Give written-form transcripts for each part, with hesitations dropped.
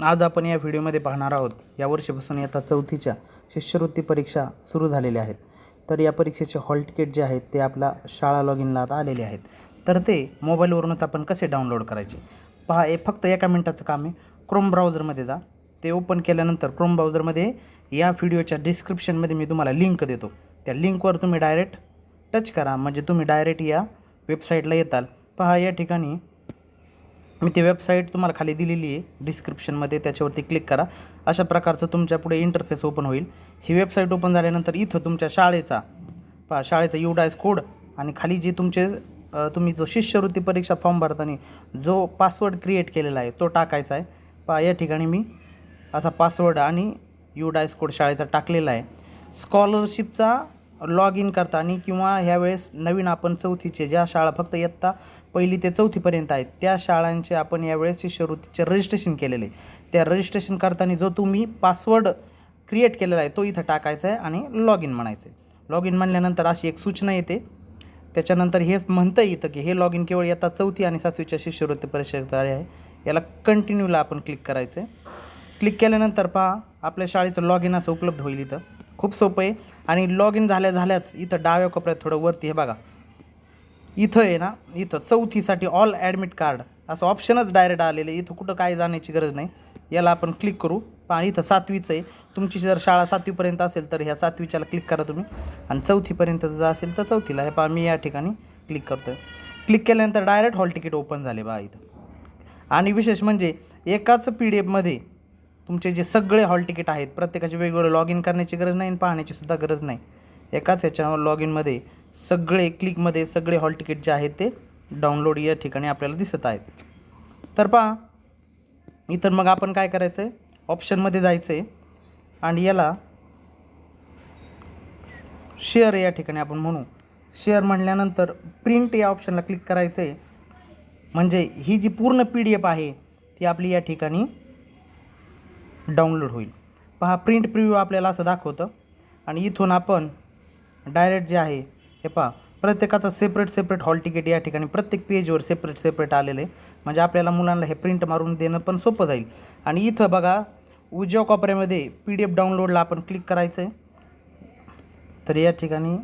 आज आपण या व्हिडिओमध्ये पाहणार आहोत या वर्षीपासून इयत्ता 4थीच्या शिष्यवृत्ती परीक्षा सुरू झालेल्या आहेत। तर या परीक्षेचे हॉल तिकीट जे आहेत ते आपला शाळा लॉग इनला आता आलेले आहेत। तर ते मोबाईलवरूनच आपण कसे डाउनलोड करायचे पहा। हे फक्त एका मिनिटाचं काम आहे। क्रोम ब्राउझरमध्ये जा, ते ओपन केल्यानंतर क्रोम ब्राउझरमध्ये या व्हिडिओच्या डिस्क्रिप्शनमध्ये मी तुम्हाला लिंक देतो, त्या लिंकवर तुम्ही डायरेक्ट टच करा, म्हणजे तुम्ही डायरेक्ट या वेबसाईटला येताल। पहा या ठिकाणी मी ती वेबसाईट तुम्हाला खाली दिलेली आहे डिस्क्रिप्शनमध्ये, त्याच्यावरती क्लिक करा। अशा प्रकारचं तुमच्या पुढे इंटरफेस ओपन होईल। ही वेबसाईट ओपन झाल्यानंतर इथं तुमच्या शाळेचा शाळेचा UDIS कोड आणि खाली जे तुम्ही जो शिष्यवृत्ती परीक्षा फॉर्म भरताना जो पासवर्ड क्रिएट केलेला आहे तो टाकायचा आहे। पहा या ठिकाणी मी असा पासवर्ड आणि UDIS कोड शाळेचा टाकलेला आहे। स्कॉलरशिपचा लॉग इन करताना किंवा ह्यावेळेस नवीन आपण 4थीचे ज्या शाळा फक्त इयत्ता 1ली ते 4थीपर्यंत आहेत त्या शाळांचे आपण यावेळेस शिष्यवृत्तीचे रजिस्ट्रेशन केलेले आहे। त्या रजिस्ट्रेशन करताना जो तुम्ही पासवर्ड क्रिएट केलेला आहे तो इथं टाकायचा आहे आणि लॉग इन म्हणायचं आहे। लॉग इन म्हणल्यानंतर अशी एक सूचना येते, त्याच्यानंतर हे म्हणतं येतं की हे लॉग इन केवळ इयत्ता 4थी आणि 7वीच्या शिष्यवृत्ती परीक्षेसाठी आहे। याला कंटिन्यूला आपण क्लिक करायचं आहे। क्लिक केल्यानंतर पहा आपल्या शाळेचं लॉग इन असं उपलब्ध होईल। इथं खूप सोपं आहे। आणि लॉग इन झाल्याच इथं डाव्या कोपऱ्यात थोडं वरती हे बघा, इथं आहे ना, इथं 4थीसाठी ऑल ॲडमिट कार्ड असं ऑप्शनच डायरेक्ट आलेलं आहे। इथं कुठं काय जाण्याची गरज नाही, याला आपण क्लिक करू। पहा इथं 7वीचं आहे, तुमची जर शाळा 7वीपर्यंत असेल तर ह्या 7वीच्याला क्लिक करा तुम्ही, आणि 4थीपर्यंत जर असेल तर 4थीला। हे पहा मी या ठिकाणी क्लिक करतो आहे। क्लिक केल्यानंतर डायरेक्ट हॉल तिकीट ओपन झाले बघा इथं। आणि विशेष म्हणजे एकाच PDF तुमचे जे सगळे हॉल तिकीट आहेत, प्रत्येकाचे वेगवेगळे लॉग इन करण्याची गरज नाही आणि पाहण्याची सुद्धा गरज नाही। एकाच ह्याच्या लॉग इनमध्ये सगळे क्लिकमध्ये सगळे हॉल तिकीट जे आहेत ते डाउनलोड या ठिकाणी आपल्याला दिसत आहेत। तर पहा इथं मग आपण काय करायचं आहे, ऑप्शनमध्ये जायचं आहे आणि याला शेअर या ठिकाणी आपण म्हणू। शेअर म्हटल्यानंतर प्रिंट या ऑप्शनला क्लिक करायचं आहे, म्हणजे ही जी पूर्ण PDF आहे ती आपली या ठिकाणी डाउनलोड होईल। पहा प्रिंट प्रिव्ह्यू आपल्याला असं दाखवतं आणि इथून आपण डायरेक्ट जे आहे हे पहा प्रत्येकाचा सेपरेट हॉल तिकीट या ठिकाणी प्रत्येक पेजवर सेपरेट आलेलं आहे, म्हणजे आपल्याला मुलांना हे प्रिंट मारून देणं पण सोपं जाईल। आणि इथं बघा उजव्या कोपऱ्यामध्ये PDF डाउनलोडला आपण क्लिक करायचं आहे, तर या ठिकाणी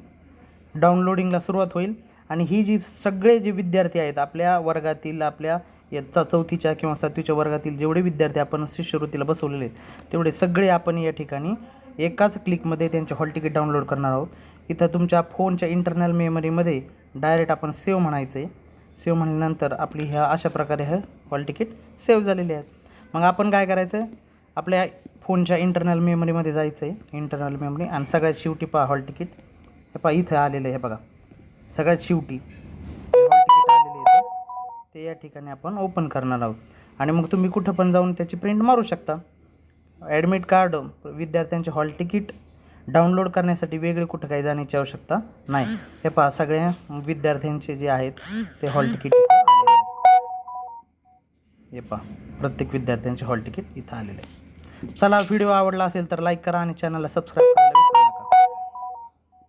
डाउनलोडिंगला सुरुवात होईल। आणि ही जी सगळे जे विद्यार्थी आहेत आपल्या वर्गातील, आपल्या इयत्ता 4थीच्या किंवा 7वीच्या वर्गातील जेवढे विद्यार्थी आपण शिष्यवृत्तीला बसवलेले आहेत तेवढे सगळे आपण या ठिकाणी एकाच क्लिकमध्ये त्यांचे हॉल तिकीट डाउनलोड करणार आहोत। इथं तुमच्या फोनच्या इंटरनल मेमरीमध्ये डायरेक्ट आपण सेव्ह म्हणायचं आहे। सेव्ह म्हणल्यानंतर आपली ह्या अशा प्रकारे हे हॉल तिकीट सेव्ह झालेले आहेत। मग आपण काय करायचं आहे, आपल्या फोनच्या इंटरनल मेमरीमध्ये जायचं आहे, इंटरनल मेमरी, आणि सगळ्यात शेवटी पहा हॉल तिकीट हे पहा इथं आलेलं आहे। हे बघा सगळ्यात शेवटी हॉल तिकीट आलेले आहे, ते या ठिकाणी आपण ओपन करणार आहोत। आणि मग तुम्ही कुठं पण जाऊन त्याची प्रिंट मारू शकता। ॲडमिट कार्ड विद्यार्थ्यांचे हॉल तिकीट डाउनलोड करण्यासाठी वेगळे कुठं काही जाण्याची आवश्यकता नाही। हे पहा सगळ्या विद्यार्थ्यांचे जे आहेत ते हॉल तिकीट इथं आलेले आहेत। हे पहा प्रत्येक विद्यार्थ्यांचे हॉल तिकीट इथं आलेले आहे। चला व्हिडिओ आवडला असेल तर लाईक करा आणि चॅनलला सबस्क्राईब